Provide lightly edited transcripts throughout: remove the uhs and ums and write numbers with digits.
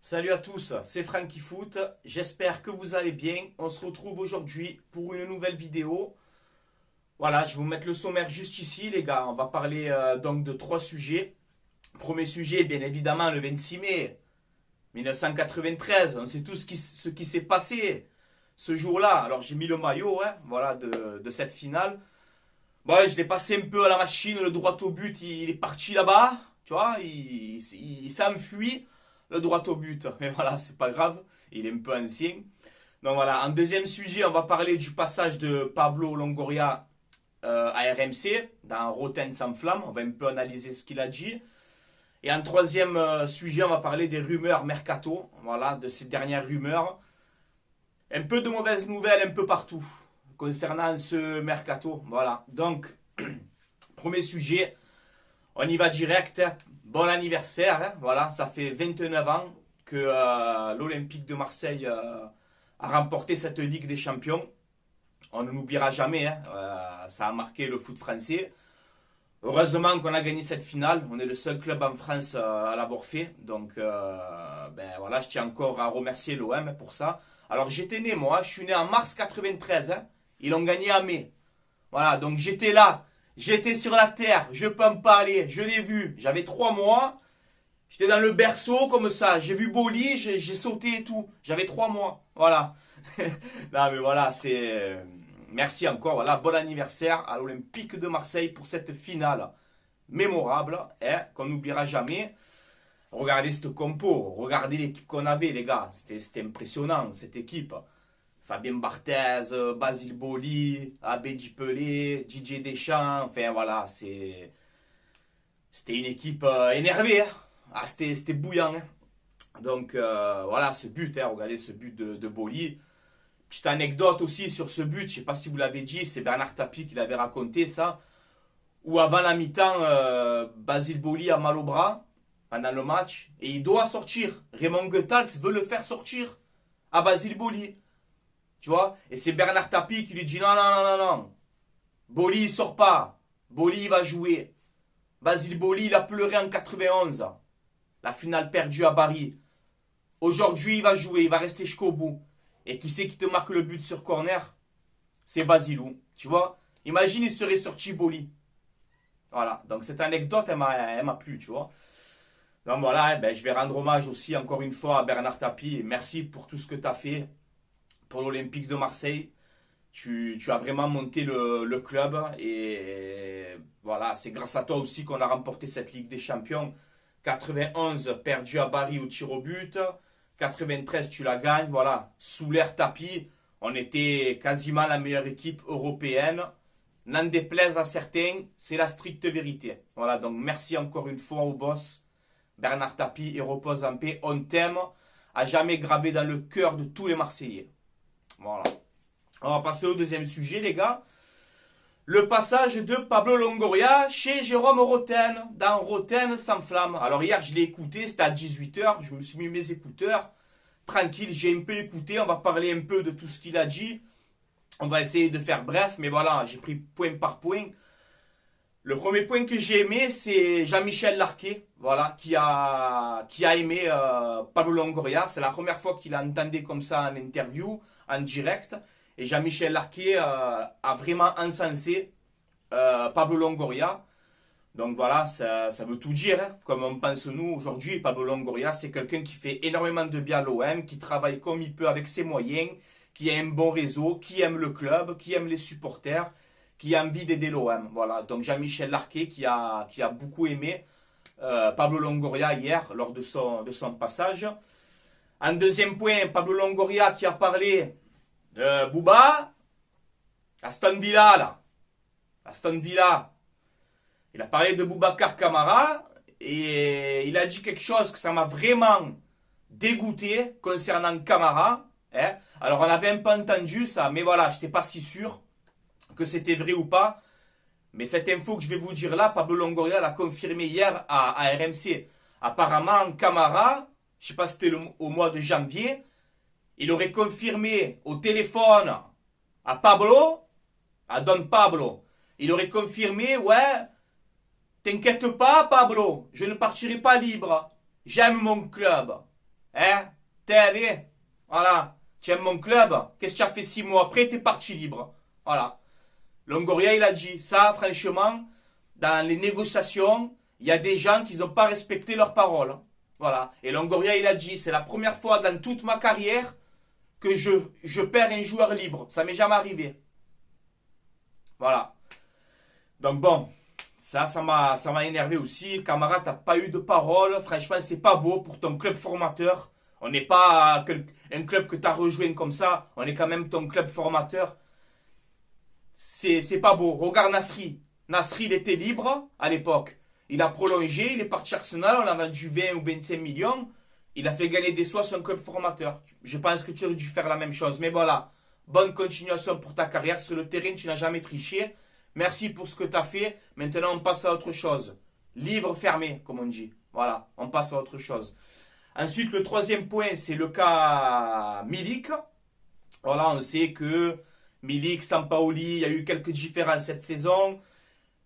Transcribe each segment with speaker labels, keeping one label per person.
Speaker 1: Salut à tous, c'est Franky Foot, j'espère que vous allez bien. On se retrouve aujourd'hui pour une nouvelle vidéo. Voilà, je vais vous mettre le sommaire juste ici les gars. On va parler donc de trois sujets. Premier sujet, bien évidemment, le 26 mai 1993. On sait tous ce qui s'est passé ce jour-là. Alors j'ai mis le maillot voilà, de cette finale. Bon, je l'ai passé un peu à la machine, le droit au but, il est parti là-bas. Tu vois, il s'est enfui le droit au but. Mais voilà, c'est pas grave, il est un peu ancien. Donc voilà, en deuxième sujet, on va parler du passage de Pablo Longoria à RMC, dans Roten sans flamme. On va un peu analyser ce qu'il a dit. Et en troisième sujet, on va parler des rumeurs mercato. Voilà, de ces dernières rumeurs. Un peu de mauvaises nouvelles un peu partout concernant ce mercato. Voilà, donc, premier sujet, on y va direct. Bon anniversaire, hein. Voilà, ça fait 29 ans que l'Olympique de Marseille a remporté cette Ligue des Champions. On ne l'oubliera jamais, hein. Ça a marqué le foot français. Heureusement qu'on a gagné cette finale. On est le seul club en France à l'avoir fait. Donc, ben voilà, je tiens encore à remercier l'OM pour ça. Alors, j'étais né, moi. Je suis né en mars 93. Hein. Ils l'ont gagné en mai. Voilà, donc j'étais là. J'étais sur la terre. Je peux en parler. Je l'ai vu. J'avais 3 mois. J'étais dans le berceau comme ça. J'ai vu Boli. J'ai sauté et tout. J'avais 3 mois. Voilà. Non, mais voilà, c'est... Merci encore, voilà, bon anniversaire à l'Olympique de Marseille pour cette finale mémorable, hein, qu'on n'oubliera jamais. Regardez cette compo, regardez l'équipe qu'on avait, les gars, c'était impressionnant, cette équipe. Fabien Barthez, Basile Boli, Abedi Pelé, Didier Deschamps, enfin voilà, c'était une équipe énervée, hein. Ah, c'était bouillant. Hein. Donc voilà, ce but, hein, regardez ce but de Boli. Petite anecdote aussi sur ce but, je ne sais pas si vous l'avez dit, c'est Bernard Tapie qui l'avait raconté ça, où avant la mi-temps, Basile Boli a mal au bras pendant le match et il doit sortir. Raymond Goethals veut le faire sortir à Basile Boli. Tu vois? Et c'est Bernard Tapie qui lui dit non, non, non, non, non. Boli il sort pas. Boli il va jouer. Basile Boli il a pleuré en 91. La finale perdue à Paris. Aujourd'hui il va jouer, il va rester jusqu'au bout. Et qui c'est qui te marque le but sur corner? C'est Basilou. Tu vois? Imagine, il serait sorti Boli. Voilà. Donc, cette anecdote, elle m'a plu, tu vois. Donc, voilà. Ben, je vais rendre hommage aussi, encore une fois, à Bernard Tapie. Merci pour tout ce que tu as fait pour l'Olympique de Marseille. Tu as vraiment monté le club. Et voilà, c'est grâce à toi aussi qu'on a remporté cette Ligue des Champions. 91, perdu à Paris au tir au but. 93, tu la gagnes, voilà, sous l'air Tapie, on était quasiment la meilleure équipe européenne. N'en déplaise à certains, c'est la stricte vérité. Voilà, donc merci encore une fois au boss, Bernard Tapie, et repose en paix. On t'aime, à jamais gravé dans le cœur de tous les Marseillais. Voilà. On va passer au deuxième sujet, les gars. Le passage de Pablo Longoria chez Jérôme Roten, dans Roten sans flamme. Alors hier, je l'ai écouté, c'était à 18h, je me suis mis mes écouteurs, tranquille, j'ai un peu écouté, on va parler un peu de tout ce qu'il a dit. On va essayer de faire bref, mais voilà, j'ai pris point par point. Le premier point que j'ai aimé, c'est Jean-Michel Larquet, voilà, qui a aimé Pablo Longoria. C'est la première fois qu'il entendait comme ça en interview, en direct. Et Jean-Michel Larquet a vraiment encensé Pablo Longoria. Donc voilà, ça veut tout dire. Hein. Comme on pense nous aujourd'hui, Pablo Longoria, c'est quelqu'un qui fait énormément de bien à l'OM, qui travaille comme il peut avec ses moyens, qui a un bon réseau, qui aime le club, qui aime les supporters, qui a envie d'aider l'OM. Voilà, donc Jean-Michel Larquet qui a beaucoup aimé Pablo Longoria hier lors de son passage. En deuxième point, Pablo Longoria qui a parlé Bouba, Aston Villa, là. Aston Villa. Il a parlé de Boubacar Kamara et il a dit quelque chose que ça m'a vraiment dégoûté concernant Kamara. Hein. Alors, on avait un peu entendu ça, mais voilà, je n'étais pas si sûr que c'était vrai ou pas. Mais cette info que je vais vous dire là, Pablo Longoria l'a confirmé hier à RMC. Apparemment, Kamara, je ne sais pas si c'était au mois de janvier, il aurait confirmé au téléphone à Pablo, à Don Pablo, il aurait confirmé, ouais, t'inquiète pas Pablo, je ne partirai pas libre, j'aime mon club. Hein? T'es allé. Voilà. Tu aimes mon club. Qu'est-ce que tu as fait 6 mois après? T'es parti libre. Voilà. Longoria, il a dit. Ça, franchement, dans les négociations, il y a des gens qui n'ont pas respecté leurs paroles. Voilà. Et Longoria, il a dit, c'est la première fois dans toute ma carrière que je perds un joueur libre. Ça m'est jamais arrivé. Voilà. Donc bon, ça m'a énervé aussi. Camara, t'as pas eu de parole. Franchement, c'est pas beau pour ton club formateur. On n'est pas un club que t'as rejoint comme ça. On est quand même ton club formateur. C'est pas beau. Regarde Nasri. Nasri, il était libre à l'époque. Il a prolongé, il est parti à Arsenal, on l'a vendu 20 ou 25 millions. Il a fait gagner des sous à son club formateur. Je pense que tu aurais dû faire la même chose. Mais voilà, bonne continuation pour ta carrière. Sur le terrain, tu n'as jamais triché. Merci pour ce que tu as fait. Maintenant, on passe à autre chose. Livre fermé, comme on dit. Voilà, on passe à autre chose. Ensuite, le troisième point, c'est le cas Milik. Voilà, on sait que Milik, Sampaoli, il y a eu quelques différences cette saison.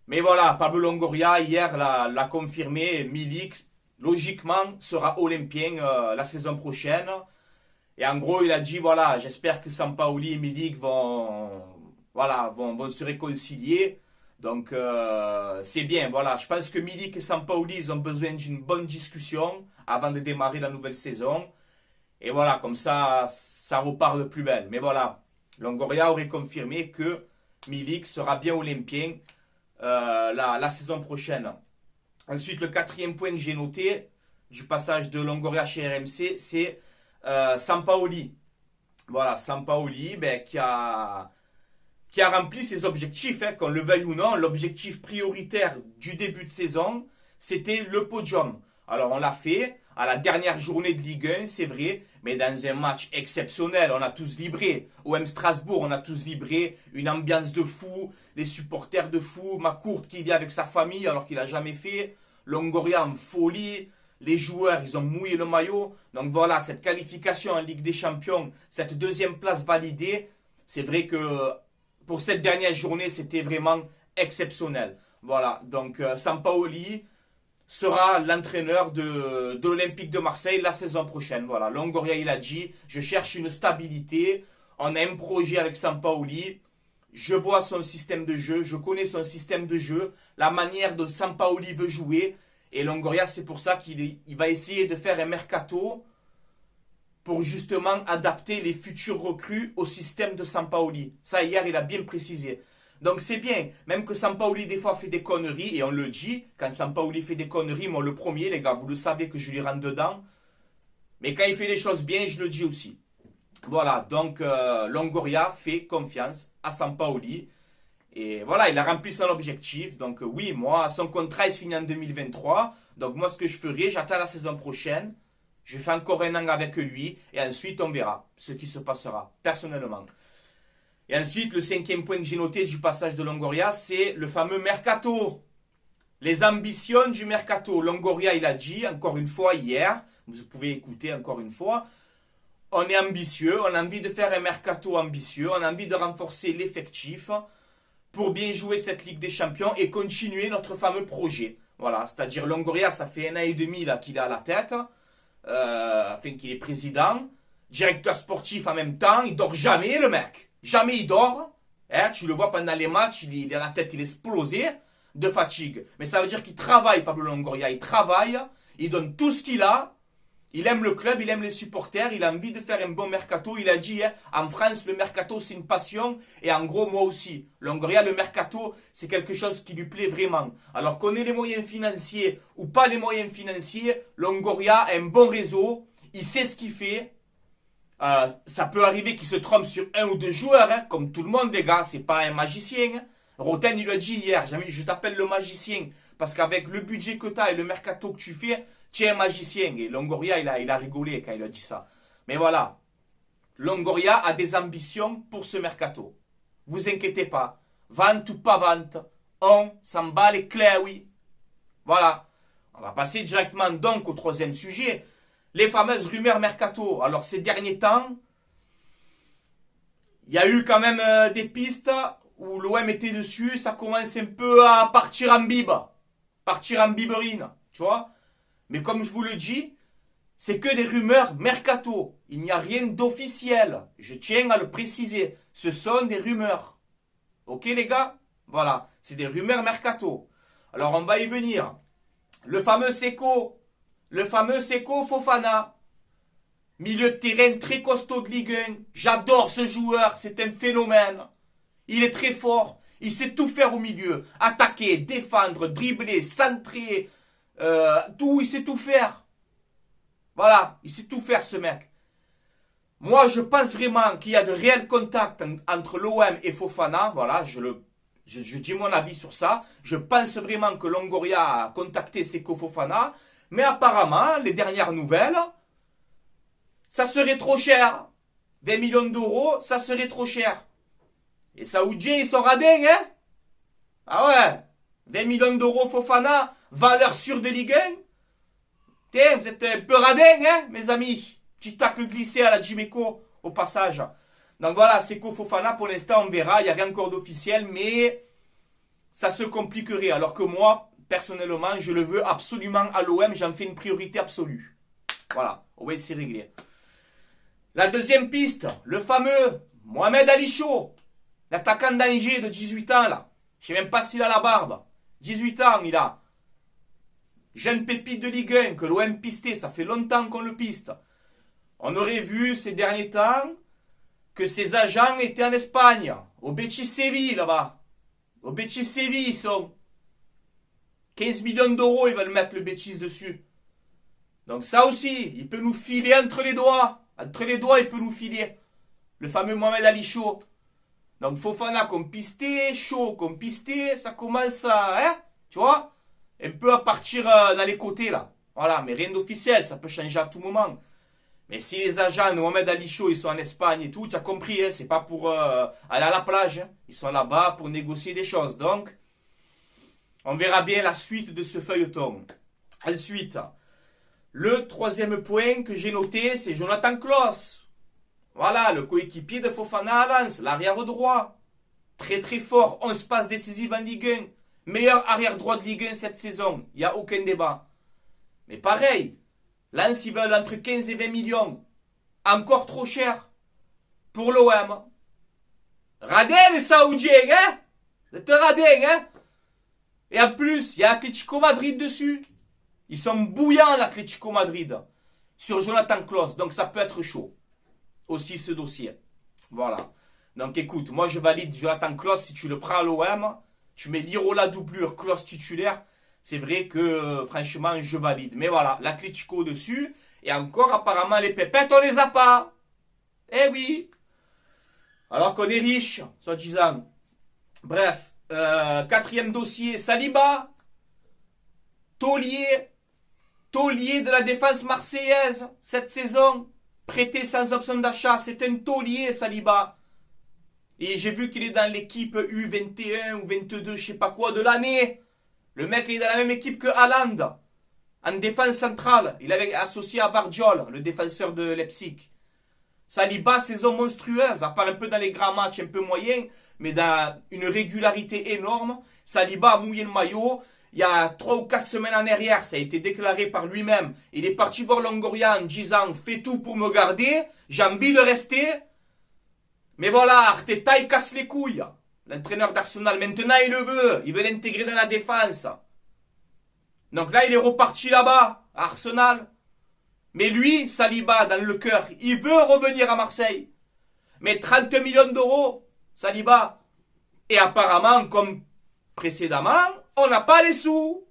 Speaker 1: Mais voilà, Pablo Longoria, hier, l'a confirmé. Milik, logiquement, sera olympien la saison prochaine. Et en gros, il a dit, voilà, j'espère que Sampaoli et Milik vont se réconcilier. Donc, c'est bien, voilà. Je pense que Milik et Sampaoli, ils ont besoin d'une bonne discussion avant de démarrer la nouvelle saison. Et voilà, comme ça repart de plus belle. Mais voilà, Longoria aurait confirmé que Milik sera bien olympien la saison prochaine. Ensuite, le quatrième point que j'ai noté du passage de Longoria chez RMC, c'est Sampaoli. Voilà, Sampaoli qui a rempli ses objectifs, hein, qu'on le veuille ou non. L'objectif prioritaire du début de saison, c'était le podium. Alors on l'a fait à la dernière journée de Ligue 1, c'est vrai, mais dans un match exceptionnel, on a tous vibré. OM Strasbourg, on a tous vibré, une ambiance de fou, les supporters de fou, McCourt qui vit avec sa famille alors qu'il n'a jamais fait, Longoria en folie, les joueurs, ils ont mouillé le maillot. Donc voilà, cette qualification en Ligue des Champions, cette deuxième place validée, c'est vrai que pour cette dernière journée, c'était vraiment exceptionnel. Voilà, donc Sampaoli sera l'entraîneur de l'Olympique de Marseille la saison prochaine. Voilà, Longoria, il a dit, je cherche une stabilité. On a un projet avec Sampaoli. Je vois son système de jeu, je connais son système de jeu, la manière dont Sampaoli veut jouer. Et Longoria, c'est pour ça qu'il va essayer de faire un mercato pour justement adapter les futurs recrues au système de Sampaoli. Ça, hier, il a bien précisé. Donc c'est bien, même que Sampaoli des fois fait des conneries, et on le dit, quand Sampaoli fait des conneries, moi le premier, les gars, vous le savez que je lui rentre dedans. Mais quand il fait des choses bien, je le dis aussi. Voilà, donc Longoria fait confiance à Sampaoli. Et voilà, il a rempli son objectif. Donc oui, moi, son contrat il se finit en 2023. Donc moi, ce que je ferai, j'attends la saison prochaine. Je fais encore un an avec lui. Et ensuite, on verra ce qui se passera, personnellement. Et ensuite, le cinquième point que j'ai noté du passage de Longoria, c'est le fameux mercato. Les ambitions du mercato. Longoria, il a dit, encore une fois, hier, vous pouvez écouter encore une fois, on est ambitieux, on a envie de faire un mercato ambitieux, on a envie de renforcer l'effectif pour bien jouer cette Ligue des Champions et continuer notre fameux projet. Voilà, c'est-à-dire Longoria, ça fait 1 an et demi là, qu'il est à la tête, qu'il est président, directeur sportif en même temps, il dort jamais le mec. Jamais il dort. Hein, tu le vois pendant les matchs, il a la tête, il est explosé de fatigue. Mais ça veut dire qu'il travaille, Pablo Longoria. Il travaille, il donne tout ce qu'il a. Il aime le club, il aime les supporters, il a envie de faire un bon mercato. Il a dit, hein, en France, le mercato, c'est une passion. Et en gros, moi aussi. Longoria, le mercato, c'est quelque chose qui lui plaît vraiment. Alors qu'on ait les moyens financiers ou pas les moyens financiers, Longoria a un bon réseau. Il sait ce qu'il fait. Ça peut arriver qu'il se trompe sur 1 ou 2 joueurs, hein, comme tout le monde, les gars. C'est pas un magicien. Hein. Roten, il l'a dit hier. Je t'appelle le magicien. Parce qu'avec le budget que tu as et le mercato que tu fais, tu es un magicien. Et Longoria, il a rigolé quand il a dit ça. Mais voilà. Longoria a des ambitions pour ce mercato. Vous inquiétez pas. Vente ou pas vente, on s'en bat les clés, oui. Voilà. On va passer directement donc au troisième sujet. Les fameuses rumeurs mercato. Alors ces derniers temps, il y a eu quand même des pistes où l'OM était dessus. Ça commence un peu à partir en bibe. Partir en biberine. Tu vois. Mais comme je vous le dis, C'est que des rumeurs mercato. Il n'y a rien d'officiel. Je tiens à le préciser. Ce sont des rumeurs. Ok les gars? Voilà, c'est des rumeurs mercato. Alors on va y venir. Le fameux Seko Fofana. Milieu de terrain très costaud de Ligue 1. J'adore ce joueur, c'est un phénomène. Il est très fort. Il sait tout faire au milieu. Attaquer, défendre, dribbler, centrer. Tout, il sait tout faire. Voilà, il sait tout faire ce mec. Moi, je pense vraiment qu'il y a de réels contacts entre l'OM et Fofana. Voilà, je dis mon avis sur ça. Je pense vraiment que Longoria a contacté Seko Fofana. Mais apparemment, les dernières nouvelles, ça serait trop cher. 20 millions d'euros, ça serait trop cher. Et Saoudjiens, ils sont radins, hein? Ah ouais, 20 millions d'euros Fofana, valeur sûre de Ligue 1. Tiens, vous êtes un peu radins, hein, mes amis? Petit tacle glissé à la Jiméco, au passage. Donc voilà, Seko Fofana, pour l'instant, on verra. Il n'y a rien encore d'officiel, mais ça se compliquerait. Alors que moi, personnellement, je le veux absolument à l'OM. J'en fais une priorité absolue. Voilà, ouais, c'est réglé. La deuxième piste, le fameux Mohamed Ali Chaud, l'attaquant d'Angers de 18 ans, là. Je ne sais même pas s'il a la barbe. 18 ans, il a. Jeune pépite de Ligue 1 que l'OM pistait, ça fait longtemps qu'on le piste. On aurait vu ces derniers temps que ses agents étaient en Espagne, au Betis Séville là-bas. Au Betis Séville, ils sont. 15 millions d'euros, ils veulent mettre le Betis dessus. Donc ça aussi, il peut nous filer entre les doigts. Entre les doigts, il peut nous filer. Le fameux Mohamed Ali Chaud. Donc Fofana comme pisté, Chaud comme pisté, ça commence à, hein, tu vois, un peu à partir dans les côtés là. Voilà, mais rien d'officiel, ça peut changer à tout moment. Mais si les agents de Mohamed Ali Chaud, ils sont en Espagne et tout, tu as compris, hein, c'est pas pour aller à la plage. Hein. Ils sont là-bas pour négocier des choses. Donc, on verra bien la suite de ce feuilleton. Ensuite, le troisième point que j'ai noté, c'est Jonathan Klaus. Voilà, le coéquipier de Fofana à Lens, l'arrière droit. Très très fort, 11 passes décisives en Ligue 1. Meilleur arrière droit de Ligue 1 cette saison, il n'y a aucun débat. Mais pareil, Lens, ils veulent entre 15 et 20 millions. Encore trop cher pour l'OM. Radin les Saoudiens, hein? Vous êtes radin, hein? Et en plus, il y a Atlético Madrid dessus. Ils sont bouillants, l'Atlético Madrid. Sur Jonathan Klaus, donc ça peut être chaud. Aussi ce dossier. Voilà. Donc écoute, moi je valide Jonathan Klaus si tu le prends à l'OM. Tu mets Lirola doublure, Klaus titulaire. C'est vrai que franchement je valide. Mais voilà, l'Atlético dessus. Et encore apparemment les pépettes on les a pas. Eh oui. Alors qu'on est riche, soi-disant. Bref. Quatrième dossier, Saliba. Taulier de la défense marseillaise cette saison. Prêté sans option d'achat, c'est un taulier, Saliba. Et j'ai vu qu'il est dans l'équipe U21 ou 22, je sais pas quoi, de l'année. Le mec, il est dans la même équipe que Haaland. En défense centrale. Il avait associé à Bardiol, le défenseur de Leipzig. Saliba, saison monstrueuse, à part un peu dans les grands matchs, un peu moyens, mais dans une régularité énorme. Saliba a mouillé le maillot. Il y a 3 ou 4 semaines en arrière, ça a été déclaré par lui-même. Il est parti voir Longoria en disant « Fais tout pour me garder, j'ai envie de rester. » Mais voilà, Arteta, il casse les couilles. L'entraîneur d'Arsenal, maintenant il le veut. Il veut l'intégrer dans la défense. Donc là, il est reparti là-bas, à Arsenal. Mais lui, Saliba, dans le cœur, il veut revenir à Marseille. Mais 30 millions d'euros, Saliba. Et apparemment, comme précédemment, on n'a pas les sous.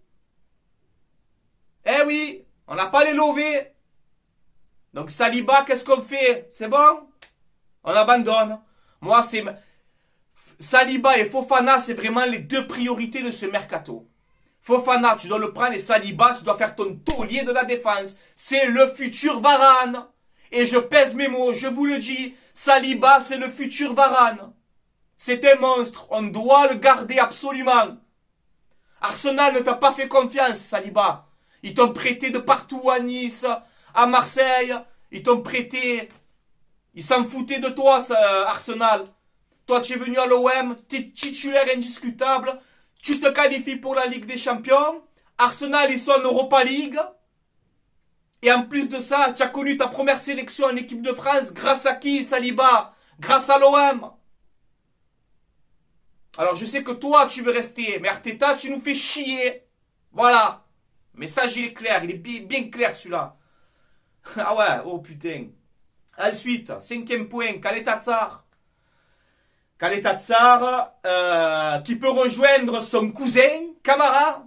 Speaker 1: Eh oui, on n'a pas les lovés. Donc Saliba, qu'est-ce qu'on fait? C'est bon? On abandonne. Moi, c'est Saliba et Fofana, c'est vraiment les deux priorités de ce mercato. Fofana, tu dois le prendre et Saliba, tu dois faire ton taulier de la défense. C'est le futur Varane. Et je pèse mes mots, je vous le dis, Saliba, c'est le futur Varane. C'est un monstre, on doit le garder absolument. Arsenal ne t'a pas fait confiance, Saliba. Ils t'ont prêté de partout à Nice, à Marseille. Ils t'ont prêté. Ils s'en foutaient de toi, Arsenal. Toi, tu es venu à l'OM, tu es titulaire indiscutable. Tu te qualifies pour la Ligue des Champions. Arsenal, ils sont en Europa League. Et en plus de ça, tu as connu ta première sélection en équipe de France grâce à qui, Saliba? Grâce à l'OM. Alors je sais que toi, tu veux rester, mais Arteta, tu nous fais chier. Voilà. Le message, il est clair, il est bien clair celui-là. Ah ouais, oh putain. Ensuite, 5e point, Kaletatsar. Kaletatsar, qui peut rejoindre son cousin, Camara,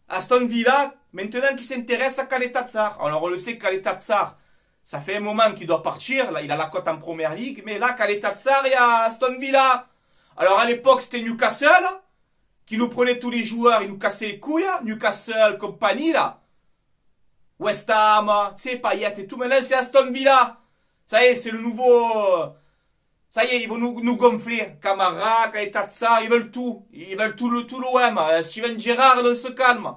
Speaker 1: Aston Villa, maintenant qui s'intéresse à Kaletatsar. Alors on le sait, Kaletatsar, ça fait un moment qu'il doit partir, là il a la cote en première ligue, mais là Kaletatsar, il y a Aston Villa. Alors à l'époque c'était Newcastle, qui nous prenait tous les joueurs, il nous cassait les couilles, Newcastle, compagnie là. West Ham, tu sais, Payet et tout, maintenant c'est Aston Villa. Ça y est, c'est le nouveau... Ça y est, ils vont nous gonfler. Camara, Kaletatsar, ils veulent tout. Ils veulent tout l'OM. Steven Gerrard, on se calme.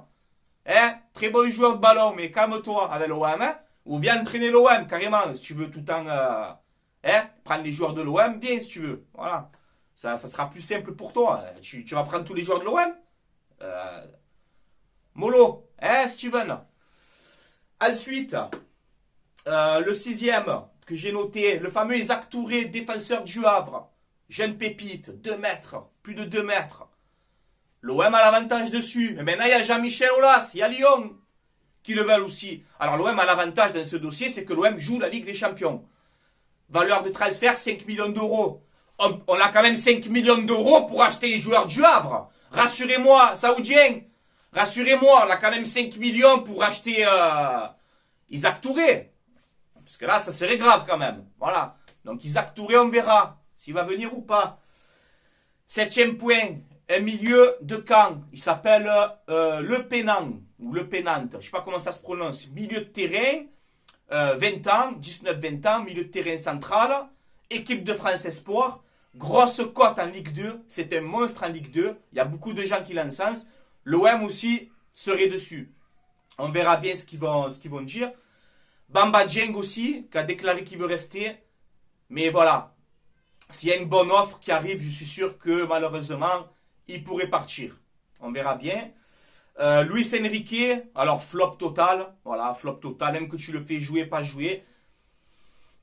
Speaker 1: Hein? Très bon joueur de ballon, mais calme-toi avec l'OM. Hein? Ou viens entraîner l'OM, carrément, si tu veux tout le temps... hein? Prendre les joueurs de l'OM, viens si tu veux. Voilà. Ça sera plus simple pour toi. Tu vas prendre tous les joueurs de l'OM. Mollo. Hein, Steven? Ensuite, le 6e que j'ai noté, le fameux Isaac Touré, défenseur du Havre. Jeune pépite, 2 mètres, plus de 2 mètres. L'OM a l'avantage dessus. Mais maintenant, il y a Jean-Michel Aulas, il y a Lyon qui le veulent aussi. Alors l'OM a l'avantage dans ce dossier, c'est que l'OM joue la Ligue des Champions. Valeur de transfert, 5 millions d'euros. On a quand même 5 millions d'euros pour acheter un joueur du Havre. Rassurez-moi, Saoudien. Rassurez-moi, on a quand même 5 millions pour acheter Isaac Touré. Parce que là, ça serait grave quand même. Voilà. Donc Isaac Touré, on verra s'il va venir ou pas. 7e point, un milieu de Caen. Il s'appelle Le Penant. Ou Le Penant. Je ne sais pas comment ça se prononce. Milieu de terrain, 20 ans, 19-20 ans, milieu de terrain central. Équipe de France Espoir. Grosse cote en Ligue 2. C'est un monstre en Ligue 2. Il y a beaucoup de gens qui l'encensent. L'OM aussi serait dessus. On verra bien ce qu'ils vont dire. Bamba Dieng aussi, qui a déclaré qu'il veut rester. Mais voilà. S'il y a une bonne offre qui arrive, je suis sûr que malheureusement, il pourrait partir. On verra bien. Luis Enrique, alors flop total. Voilà, flop total. Même que tu le fais jouer, pas jouer.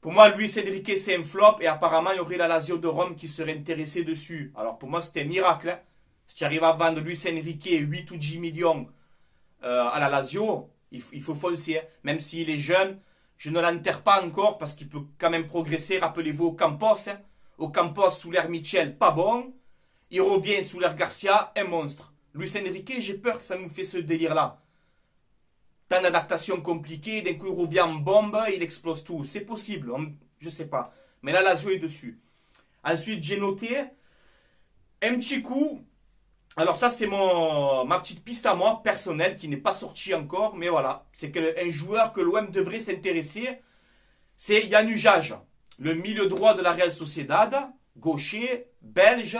Speaker 1: Pour moi, Luis Enrique, c'est un flop. Et apparemment, il y aurait la Lazio de Rome qui serait intéressée dessus. Alors pour moi, c'était un miracle. Hein. Si tu arrives à vendre Luis Enrique 8 ou 10 millions à la Lazio, il faut foncer. Hein. Même s'il est jeune, je ne l'enterre pas encore parce qu'il peut quand même progresser. Rappelez-vous au Campos. Hein. Au Campos, sous l'air Michel, pas bon. Il revient sous l'air Garcia, un monstre. Luis Enrique, j'ai peur que ça nous fait ce délire-là. Tant d'adaptations compliquées, d'un coup il revient en bombe, il explose tout. C'est possible, je sais pas. Mais là, la Lazio est dessus. Ensuite, j'ai noté un petit coup. Alors ça, c'est ma petite piste à moi, personnelle, qui n'est pas sortie encore. Mais voilà, c'est un joueur que l'OM devrait s'intéresser. C'est Yann Ujaj, le milieu droit de la Real Sociedad, gaucher, belge,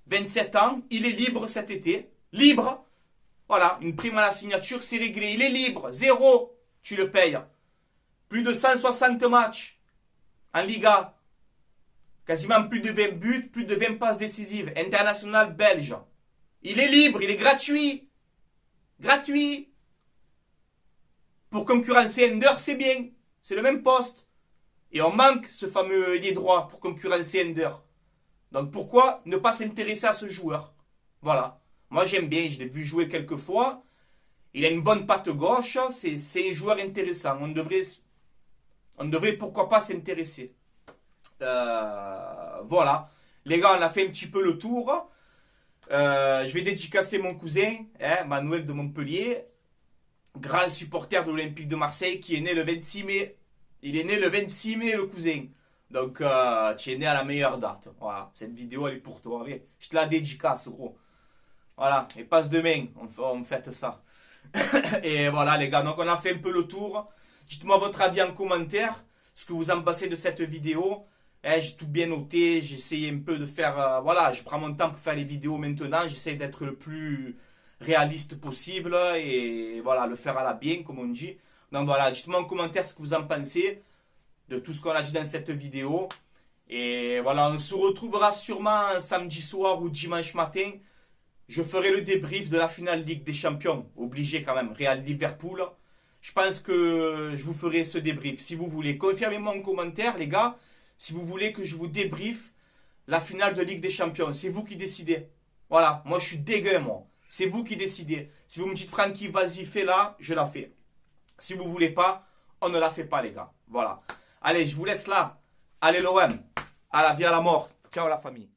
Speaker 1: 27 ans. Il est libre cet été. Libre. Voilà, une prime à la signature, c'est réglé. Il est libre, 0, tu le payes. Plus de 160 matchs en Liga. Quasiment plus de 20 buts, plus de 20 passes décisives. International belge. Il est libre, il est gratuit. Gratuit. Pour concurrencer Ender, c'est bien. C'est le même poste. Et on manque ce fameux ailier droit pour concurrencer Ender. Donc pourquoi ne pas s'intéresser à ce joueur? Voilà. Moi j'aime bien, je l'ai vu jouer quelques fois. Il a une bonne patte gauche, c'est un joueur intéressant. On devrait pourquoi pas s'intéresser. Voilà. Les gars, on a fait un petit peu le tour. Je vais dédicacer mon cousin, hein, Manuel de Montpellier, grand supporter de l'Olympique de Marseille, qui est né le 26 mai. Il est né le 26 mai, le cousin. Donc, tu es né à la meilleure date. Voilà, cette vidéo, elle est pour toi. Allez, je te la dédicace, gros. Voilà, et passe demain, on fait ça. Et voilà, les gars, donc on a fait un peu le tour. Dites-moi votre avis en commentaire, ce que vous en pensez de cette vidéo. J'ai tout bien noté, j'ai essayé un peu de faire... voilà, je prends mon temps pour faire les vidéos maintenant. J'essaie d'être le plus réaliste possible et voilà, le faire à la bien, comme on dit. Donc voilà, dites-moi en commentaire ce que vous en pensez de tout ce qu'on a dit dans cette vidéo. Et voilà, on se retrouvera sûrement samedi soir ou dimanche matin. Je ferai le débrief de la finale Ligue des Champions. Obligé quand même, Real Liverpool. je pense que je vous ferai ce débrief. Si vous voulez, confirmez-moi en commentaire, les gars, si vous voulez que je vous débriefe la finale de Ligue des Champions. C'est vous qui décidez. Voilà, moi je suis dégueu, moi. C'est vous qui décidez. Si vous me dites, Francky, vas-y, fais-la, je la fais. Si vous voulez pas, on ne la fait pas, les gars. Voilà. Allez, je vous laisse là. Allez, l'OM. À la vie, à la mort. Ciao, la famille.